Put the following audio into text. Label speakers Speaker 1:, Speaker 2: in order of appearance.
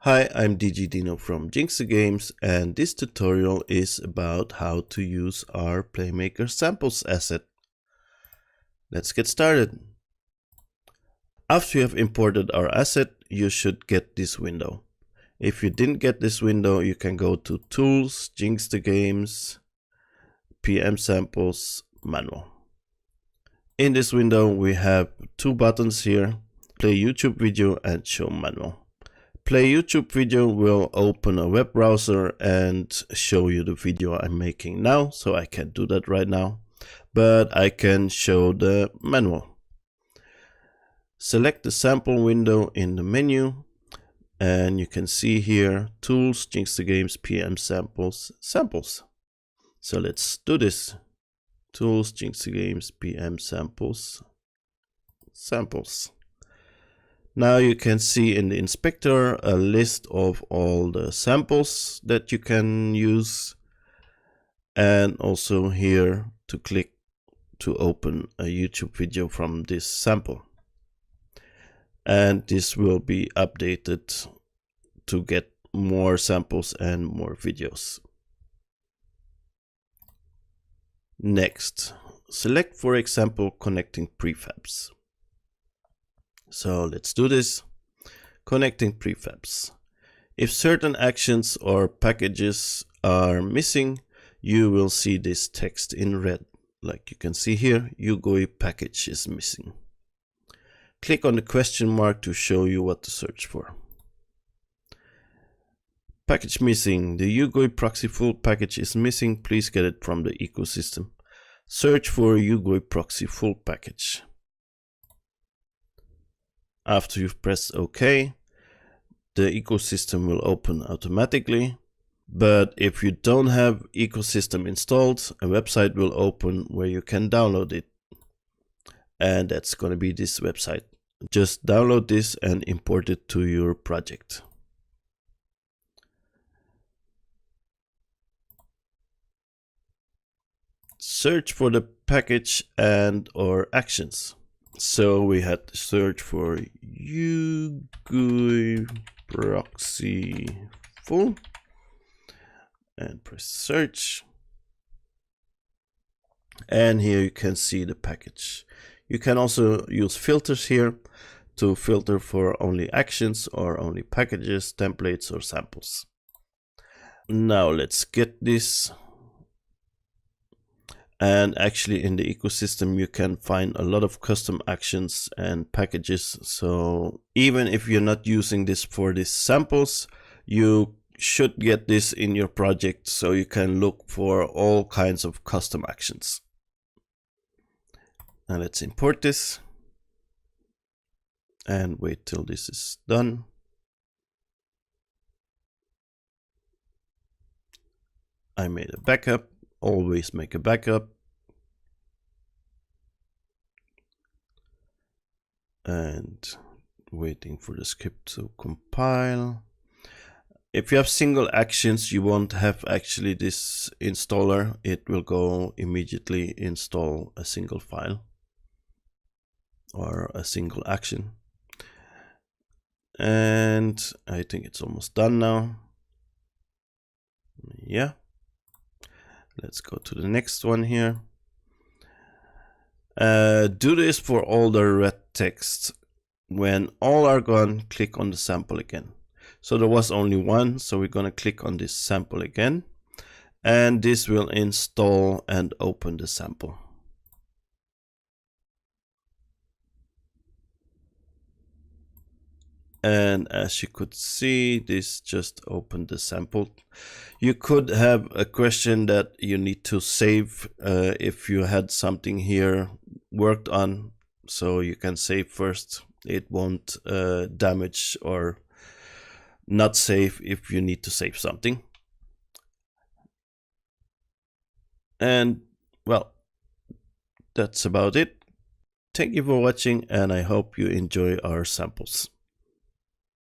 Speaker 1: Hi, I'm DG Dino from Jinx the Games, and this tutorial is about how to use our Playmaker samples asset. Let's get started. After you have imported our asset, you should get this window. If you didn't get this window, you can go to Tools, Jinx the Games, PM Samples, Manual. In this window, we have two buttons here, Play YouTube Video and Show Manual. Play YouTube video will open a web browser and show you the video I'm making now, so I can't do that right now, but I can show the manual. Select the sample window in the menu, and you can see here Tools, Jinx the Games, PM Samples, Samples. So let's do this. Tools, Jinx the Games, PM Samples, Samples. Now you can see in the inspector a list of all the samples that you can use, and also here to click to open a YouTube video from this sample. And this will be updated to get more samples and more videos. Next, select, for example, connecting prefabs. So let's do this. Connecting prefabs. If certain actions or packages are missing, you will see this text in red. Like you can see here, UGUI package is missing. Click on the question mark to show you what to search for. Package missing. The UGUI proxy full package is missing. Please get it from the ecosystem. Search for UGUI proxy full package. After you've pressed OK, the ecosystem will open automatically. But if you don't have ecosystem installed, a website will open where you can download it. And that's going to be this website. Just download this and import it to your project. Search for the package and or actions. So we had to search for UGUI proxy full and press search. And here you can see the package. You can also use filters here to filter for only actions or only packages, templates or samples. Now let's get this. And actually in the ecosystem you can find a lot of custom actions and packages. So even if you're not using this for these samples, you should get this in your project so you can look for all kinds of custom actions. Now let's import this and wait till this is done. I made a backup. Always make a backup. And waiting for the script to compile. If you have single actions, you won't have actually this installer. It will go immediately install a single file or a single action. And I think it's almost done now. Yeah. Let's go to the next one here. Do this for all the red text. When all are gone, click on the sample again. So there was only one, so we're going to click on this sample again. And this will install and open the sample. And as you could see, this just opened the sample. You could have a question that you need to save if you had something here worked on. So you can save first. It won't damage or not save if you need to save something. And well, that's about it. Thank you for watching, and I hope you enjoy our samples.